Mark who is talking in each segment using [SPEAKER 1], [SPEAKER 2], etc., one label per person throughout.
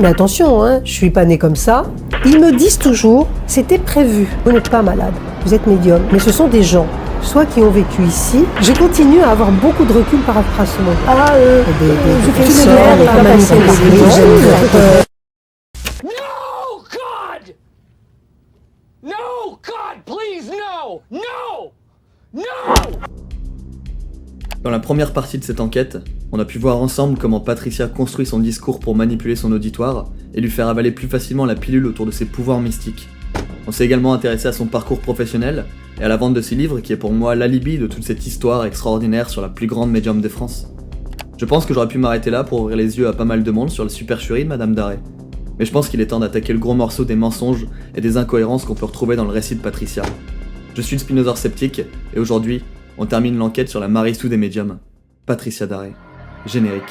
[SPEAKER 1] Mais attention, hein, je suis pas née comme ça. Ils me disent toujours, c'était prévu. Vous n'êtes pas malade, vous êtes médium. Mais ce sont des gens, soit qui ont vécu ici. Je continue à avoir beaucoup de recul par rapport à ce monde. Des personnes, pas manipulées.
[SPEAKER 2] No, God! No, God, please, no! No! No!
[SPEAKER 3] Dans la première partie de cette enquête, on a pu voir ensemble comment Patricia construit son discours pour manipuler son auditoire et lui faire avaler plus facilement la pilule autour de ses pouvoirs mystiques. On s'est également intéressé à son parcours professionnel et à la vente de ses livres qui est pour moi l'alibi de toute cette histoire extraordinaire sur la plus grande médium de France. Je pense que j'aurais pu m'arrêter là pour ouvrir les yeux à pas mal de monde sur le supercherie de Madame Darey. Mais je pense qu'il est temps d'attaquer le gros morceau des mensonges et des incohérences qu'on peut retrouver dans le récit de Patricia. Je suis le Spinosaure sceptique et aujourd'hui, on termine l'enquête sur la Maristoux des médiums, Patricia Darey. Générique.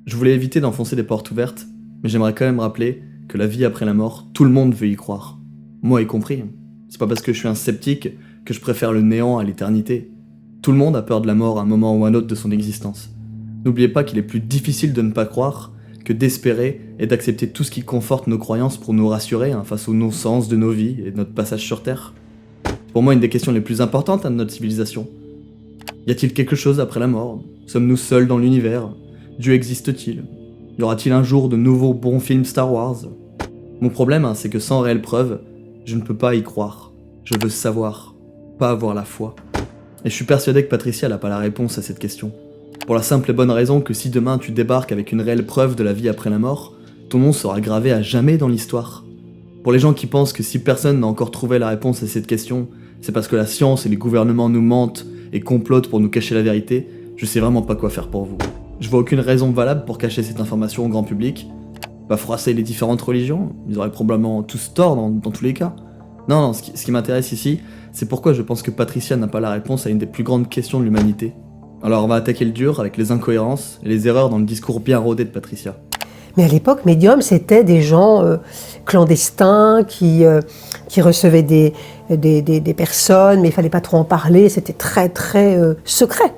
[SPEAKER 3] Je voulais éviter d'enfoncer des portes ouvertes, mais j'aimerais quand même rappeler que la vie après la mort, tout le monde veut y croire. Moi y compris. C'est pas parce que je suis un sceptique que je préfère le néant à l'éternité. Tout le monde a peur de la mort à un moment ou à un autre de son existence. N'oubliez pas qu'il est plus difficile de ne pas croire que d'espérer et d'accepter tout ce qui conforte nos croyances pour nous rassurer face au non-sens de nos vies et de notre passage sur Terre. C'est pour moi une des questions les plus importantes de notre civilisation. Y a-t-il quelque chose après la mort? Sommes-nous seuls dans l'univers? Dieu existe-t-il? Y aura-t-il un jour de nouveaux bons films Star Wars? Mon problème, c'est que sans réelle preuve, je ne peux pas y croire. Je veux savoir, pas avoir la foi. Et je suis persuadé que Patricia n'a pas la réponse à cette question. Pour la simple et bonne raison que si demain tu débarques avec une réelle preuve de la vie après la mort, ton nom sera gravé à jamais dans l'histoire. Pour les gens qui pensent que si personne n'a encore trouvé la réponse à cette question, c'est parce que la science et les gouvernements nous mentent et complotent pour nous cacher la vérité, je sais vraiment pas quoi faire pour vous. Je vois aucune raison valable pour cacher cette information au grand public. Pas froisser les différentes religions, ils auraient probablement tous tort dans tous les cas. Non, ce qui m'intéresse ici, c'est pourquoi je pense que Patricia n'a pas la réponse à une des plus grandes questions de l'humanité. Alors on va attaquer le dur avec les incohérences et les erreurs dans le discours bien rodé de Patricia.
[SPEAKER 1] Mais à l'époque, médium, c'était des gens clandestins qui recevaient des personnes, mais il fallait pas trop en parler, c'était très secret.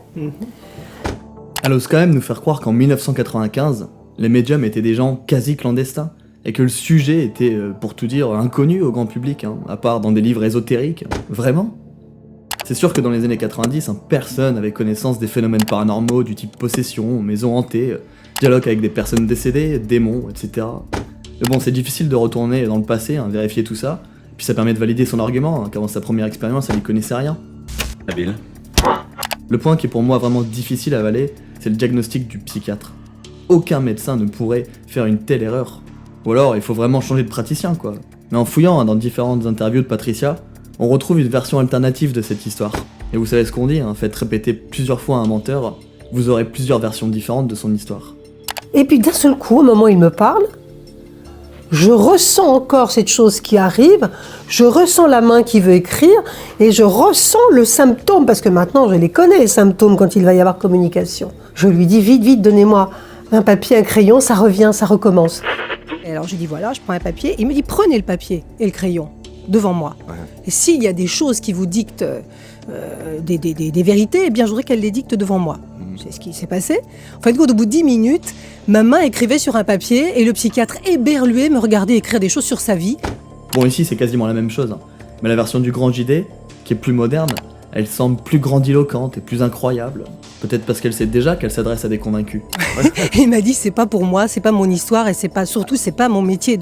[SPEAKER 3] Elle ose quand même nous faire croire qu'en 1995, les médiums étaient des gens quasi clandestins, et que le sujet était, pour tout dire, inconnu au grand public, à part dans des livres ésotériques. Vraiment? C'est sûr que dans les années 90, personne n'avait connaissance des phénomènes paranormaux du type possession, maison hantée, dialogue avec des personnes décédées, démons, etc. Mais bon, c'est difficile de retourner dans le passé, vérifier tout ça, puis ça permet de valider son argument, qu'avant sa première expérience, elle n'y connaissait rien.
[SPEAKER 4] Habile.
[SPEAKER 3] Le point qui est pour moi vraiment difficile à avaler, c'est le diagnostic du psychiatre. Aucun médecin ne pourrait faire une telle erreur. Ou alors, il faut vraiment changer de praticien, quoi. Mais en fouillant dans différentes interviews de Patricia, on retrouve une version alternative de cette histoire. Et vous savez ce qu'on dit, faites répéter plusieurs fois à un menteur, vous aurez plusieurs versions différentes de son histoire.
[SPEAKER 1] Et puis d'un seul coup, au moment où il me parle, je ressens encore cette chose qui arrive, je ressens la main qui veut écrire, et je ressens le symptôme, parce que maintenant je les connais les symptômes quand il va y avoir communication. Je lui dis vite, donnez-moi un papier, un crayon, ça revient, ça recommence. Et alors je dis voilà, je prends un papier, il me dit prenez le papier et le crayon devant moi. Ouais. Et s'il y a des choses qui vous dictent des vérités, eh bien je voudrais qu'elle les dicte devant moi. C'est ce qui s'est passé. En fait, au bout de 10 minutes, ma main écrivait sur un papier et le psychiatre éberlué me regardait écrire des choses sur sa vie.
[SPEAKER 3] Bon, ici c'est quasiment la même chose, mais la version du grand JD, qui est plus moderne, elle semble plus grandiloquente et plus incroyable. Peut-être parce qu'elle sait déjà qu'elle s'adresse à des convaincus.
[SPEAKER 1] Et il m'a dit c'est pas pour moi, c'est pas mon histoire et c'est pas mon métier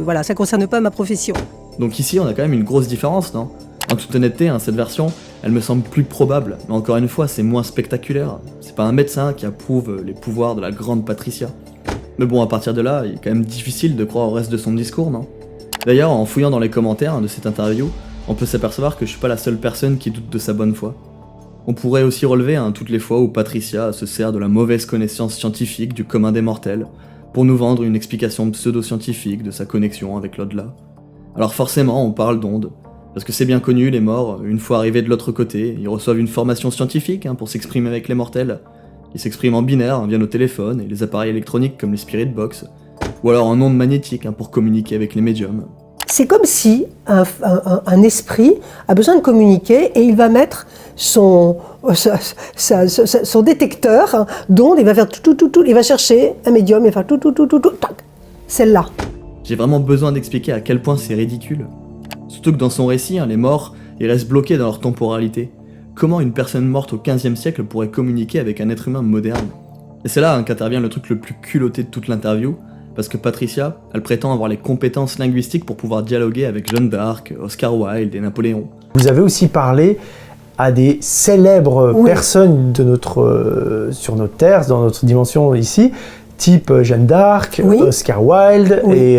[SPEAKER 1] voilà, ça concerne pas ma profession.
[SPEAKER 3] Donc ici on a quand même une grosse différence, non? En toute honnêteté, cette version, elle me semble plus probable, mais encore une fois, c'est moins spectaculaire. C'est pas un médecin qui approuve les pouvoirs de la grande Patricia. Mais bon, à partir de là, il est quand même difficile de croire au reste de son discours, non? D'ailleurs, en fouillant dans les commentaires de cette interview, on peut s'apercevoir que je suis pas la seule personne qui doute de sa bonne foi. On pourrait aussi relever toutes les fois où Patricia se sert de la mauvaise connaissance scientifique du commun des mortels pour nous vendre une explication pseudo-scientifique de sa connexion avec l'au-delà. Alors forcément, on parle d'ondes, parce que c'est bien connu, les morts, une fois arrivés de l'autre côté, ils reçoivent une formation scientifique pour s'exprimer avec les mortels. Ils s'expriment en binaire via nos téléphones et les appareils électroniques comme les Spirit Box, ou alors en ondes magnétiques pour communiquer avec les médiums.
[SPEAKER 1] C'est comme si un esprit a besoin de communiquer et il va mettre son détecteur d'ondes, il va faire tout, il va chercher un médium, il va faire tout, tac, celle-là.
[SPEAKER 3] J'ai vraiment besoin d'expliquer à quel point c'est ridicule. Surtout que dans son récit, les morts, ils restent bloqués dans leur temporalité. Comment une personne morte au XVe siècle pourrait communiquer avec un être humain moderne? Et c'est là qu'intervient le truc le plus culotté de toute l'interview, parce que Patricia, elle prétend avoir les compétences linguistiques pour pouvoir dialoguer avec Jeanne d'Arc, Oscar Wilde et Napoléon.
[SPEAKER 4] Vous avez aussi parlé à des célèbres personnes de sur notre terre, dans notre dimension ici, type Jeanne d'Arc, Oscar Wilde et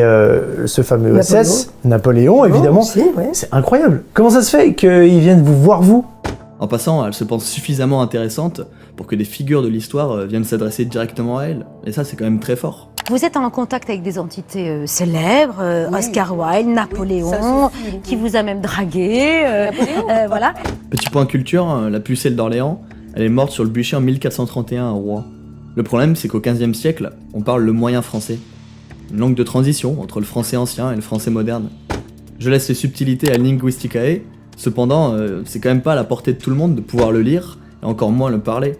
[SPEAKER 4] ce fameux SS, Napoléon évidemment.
[SPEAKER 1] Aussi, ouais.
[SPEAKER 4] C'est incroyable. Comment ça se fait qu'ils viennent vous voir vous?
[SPEAKER 3] En passant, elle se pense suffisamment intéressante pour que des figures de l'histoire viennent s'adresser directement à elle. Et ça, c'est quand même très fort.
[SPEAKER 5] Vous êtes en contact avec des entités célèbres, Oscar Wilde, Napoléon, qui vous a même dragué, voilà.
[SPEAKER 3] Petit point culture, la pucelle d'Orléans, elle est morte sur le bûcher en 1431 à Rouen. Le problème, c'est qu'au XVe siècle, on parle le moyen français. Une langue de transition entre le français ancien et le français moderne. Je laisse les subtilités à Linguisticae, cependant, c'est quand même pas à la portée de tout le monde de pouvoir le lire, et encore moins le parler.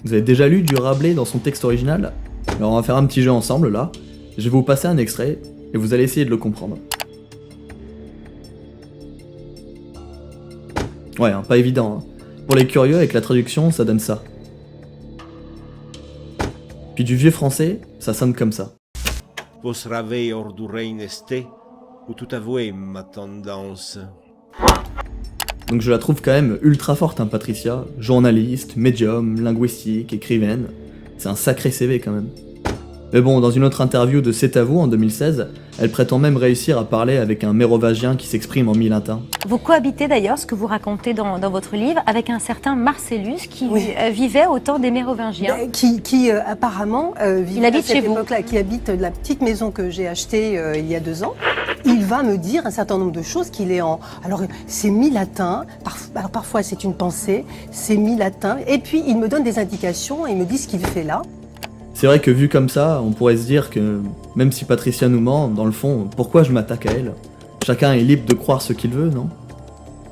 [SPEAKER 3] Vous avez déjà lu du Rabelais dans son texte original? Alors on va faire un petit jeu ensemble là, je vais vous passer un extrait, et vous allez essayer de le comprendre. Ouais, pas évident. Pour les curieux, avec la traduction, ça donne ça. Puis du vieux français, ça sonne comme ça.
[SPEAKER 6] Vos ravei ordurei este, ou tout avoué ma tendance.
[SPEAKER 3] Donc je la trouve quand même ultra forte, Patricia. Journaliste, médium, linguistique, écrivaine. C'est un sacré CV quand même. Mais bon, dans une autre interview de C'est à vous en 2016, elle prétend même réussir à parler avec un mérovingien qui s'exprime en milatin.
[SPEAKER 5] Vous cohabitez d'ailleurs, ce que vous racontez dans votre livre, avec un certain Marcellus qui vivait au temps des Mérovingiens.
[SPEAKER 1] Qui apparemment vit
[SPEAKER 5] habite
[SPEAKER 1] à cette
[SPEAKER 5] chez vous.
[SPEAKER 1] époque-là, qui habite la petite maison que j'ai achetée il y a 2 ans. Il va me dire un certain nombre de choses qu'il est en... Alors c'est mi-latin, alors parfois c'est une pensée, c'est mi-latin, et puis il me donne des indications et il me dit ce qu'il fait là.
[SPEAKER 3] C'est vrai que vu comme ça, on pourrait se dire que même si Patricia nous ment, dans le fond, pourquoi je m'attaque à elle? Chacun est libre de croire ce qu'il veut, non?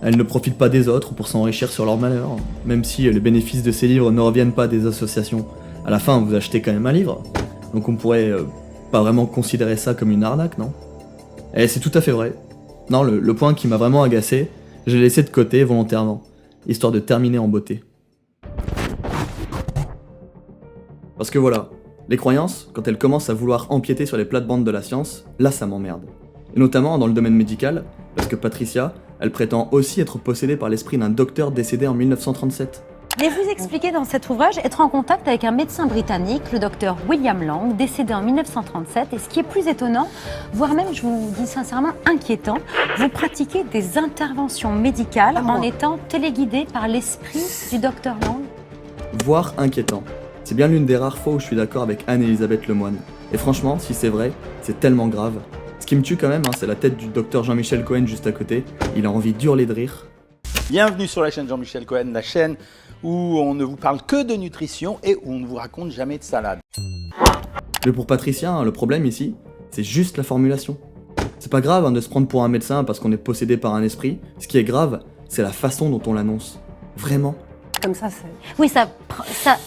[SPEAKER 3] Elle ne profite pas des autres pour s'enrichir sur leur malheur, même si les bénéfices de ses livres ne reviennent pas des associations. À la fin, vous achetez quand même un livre, donc on pourrait pas vraiment considérer ça comme une arnaque, non? Et c'est tout à fait vrai. Non, le point qui m'a vraiment agacé, je l'ai laissé de côté volontairement, histoire de terminer en beauté. Parce que voilà, les croyances, quand elles commencent à vouloir empiéter sur les plates-bandes de la science, là ça m'emmerde. Et notamment dans le domaine médical, parce que Patricia, elle prétend aussi être possédée par l'esprit d'un docteur décédé en 1937.
[SPEAKER 5] Et vous expliquez dans cet ouvrage être en contact avec un médecin britannique, le docteur William Lang, décédé en 1937. Et ce qui est plus étonnant, voire même, je vous dis sincèrement, inquiétant, vous pratiquez des interventions médicales en étant téléguidé par l'esprit du docteur Lang.
[SPEAKER 3] Voire inquiétant. C'est bien l'une des rares fois où je suis d'accord avec Anne-Elisabeth Lemoine. Et franchement, si c'est vrai, c'est tellement grave. Ce qui me tue quand même, c'est la tête du docteur Jean-Michel Cohen juste à côté. Il a envie d'hurler de rire.
[SPEAKER 7] Bienvenue sur la chaîne Jean-Michel Cohen, la chaîne où on ne vous parle que de nutrition et où on ne vous raconte jamais de salade.
[SPEAKER 3] Mais pour Patricia, le problème ici, c'est juste la formulation. C'est pas grave de se prendre pour un médecin parce qu'on est possédé par un esprit. Ce qui est grave, c'est la façon dont on l'annonce. Vraiment.
[SPEAKER 1] Comme ça, c'est...
[SPEAKER 5] Oui, ça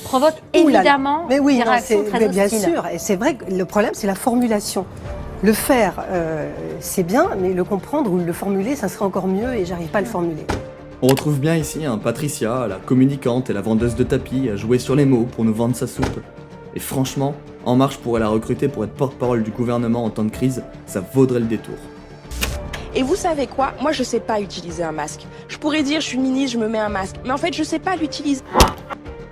[SPEAKER 5] provoque évidemment
[SPEAKER 1] mais oui,
[SPEAKER 5] des réactions très
[SPEAKER 1] bien
[SPEAKER 5] hostiles.
[SPEAKER 1] sûr, et c'est vrai que le problème, c'est la formulation. Le faire, c'est bien, mais le comprendre ou le formuler, ça serait encore mieux et j'arrive pas à le formuler.
[SPEAKER 3] On retrouve bien ici Patricia, la communicante et la vendeuse de tapis, à jouer sur les mots pour nous vendre sa soupe. Et franchement, En Marche pourrait la recruter pour être porte-parole du gouvernement en temps de crise, ça vaudrait le détour.
[SPEAKER 8] Et vous savez quoi? Moi, je sais pas utiliser un masque. Je pourrais dire, je suis ministre, je me mets un masque. Mais en fait, je sais pas l'utiliser.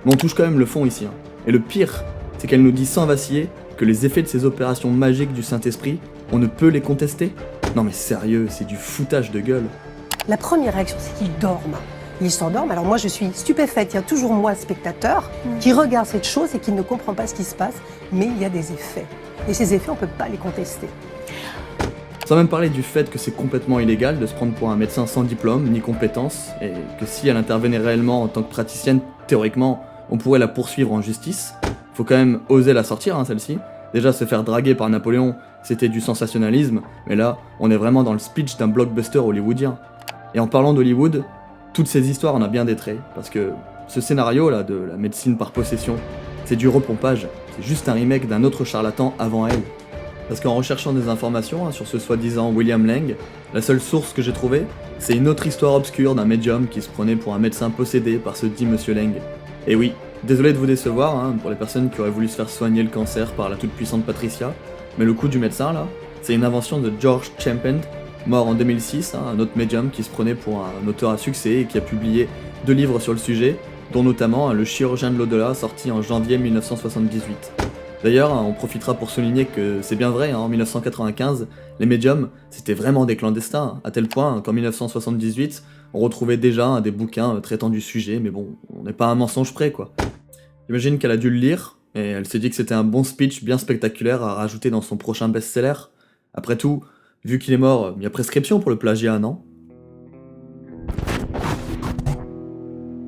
[SPEAKER 3] Mais on touche quand même le fond ici. Et le pire, c'est qu'elle nous dit sans vaciller que les effets de ces opérations magiques du Saint-Esprit, on ne peut les contester. Non mais sérieux, c'est du foutage de gueule.
[SPEAKER 1] La première réaction, c'est qu'ils dorment. Ils s'endorment. Alors moi, je suis stupéfaite. Il y a toujours moi, spectateur, qui regarde cette chose et qui ne comprend pas ce qui se passe. Mais il y a des effets. Et ces effets, on ne peut pas les contester.
[SPEAKER 3] Sans même parler du fait que c'est complètement illégal de se prendre pour un médecin sans diplôme ni compétences, et que si elle intervenait réellement en tant que praticienne, théoriquement, on pourrait la poursuivre en justice. Faut quand même oser la sortir, celle-ci. Déjà, se faire draguer par Napoléon, c'était du sensationnalisme, mais là, on est vraiment dans le speech d'un blockbuster hollywoodien. Et en parlant d'Hollywood, toutes ces histoires en a bien des traits, parce que ce scénario-là de la médecine par possession, c'est du repompage, c'est juste un remake d'un autre charlatan avant elle. Parce qu'en recherchant des informations sur ce soi-disant William Lang, la seule source que j'ai trouvée, c'est une autre histoire obscure d'un médium qui se prenait pour un médecin possédé par ce dit Monsieur Lang. Et oui, désolé de vous décevoir, pour les personnes qui auraient voulu se faire soigner le cancer par la toute-puissante Patricia, mais le coup du médecin là, c'est une invention de George Chapin, mort en 2006, un autre médium qui se prenait pour un auteur à succès et qui a publié 2 livres sur le sujet, dont notamment Le chirurgien de l'au-delà, sorti en janvier 1978. D'ailleurs, on profitera pour souligner que c'est bien vrai, en 1995, les médiums, c'était vraiment des clandestins, à tel point qu'en 1978, on retrouvait déjà des bouquins traitant du sujet, mais bon, on n'est pas à un mensonge près, quoi. J'imagine qu'elle a dû le lire, et elle s'est dit que c'était un bon speech bien spectaculaire à rajouter dans son prochain best-seller. Après tout, vu qu'il est mort, il y a prescription pour le plagiat, non ?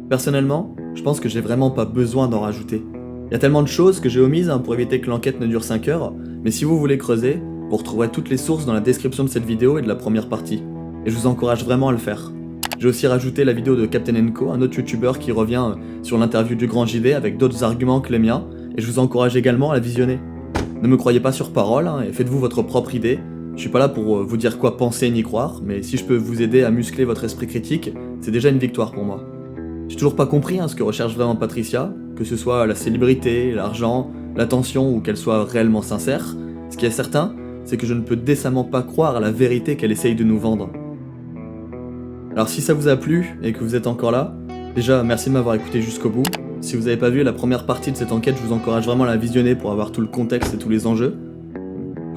[SPEAKER 3] Personnellement, je pense que j'ai vraiment pas besoin d'en rajouter. Il y a tellement de choses que j'ai omises pour éviter que l'enquête ne dure 5 heures, mais si vous voulez creuser, vous retrouverez toutes les sources dans la description de cette vidéo et de la première partie. Et je vous encourage vraiment à le faire. J'ai aussi rajouté la vidéo de Captain & Co, un autre youtubeur qui revient sur l'interview du Grand JD avec d'autres arguments que les miens, et je vous encourage également à la visionner. Ne me croyez pas sur parole, et faites-vous votre propre idée. Je suis pas là pour vous dire quoi penser ni croire, mais si je peux vous aider à muscler votre esprit critique, c'est déjà une victoire pour moi. J'ai toujours pas compris ce que recherche vraiment Patricia, que ce soit la célébrité, l'argent, l'attention ou qu'elle soit réellement sincère. Ce qui est certain, c'est que je ne peux décemment pas croire à la vérité qu'elle essaye de nous vendre. Alors si ça vous a plu et que vous êtes encore là, déjà merci de m'avoir écouté jusqu'au bout. Si vous n'avez pas vu la première partie de cette enquête, je vous encourage vraiment à la visionner pour avoir tout le contexte et tous les enjeux.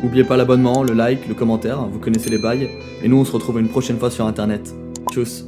[SPEAKER 3] N'oubliez pas l'abonnement, le like, le commentaire, vous connaissez les bails, et nous on se retrouve une prochaine fois sur internet. Tchuss.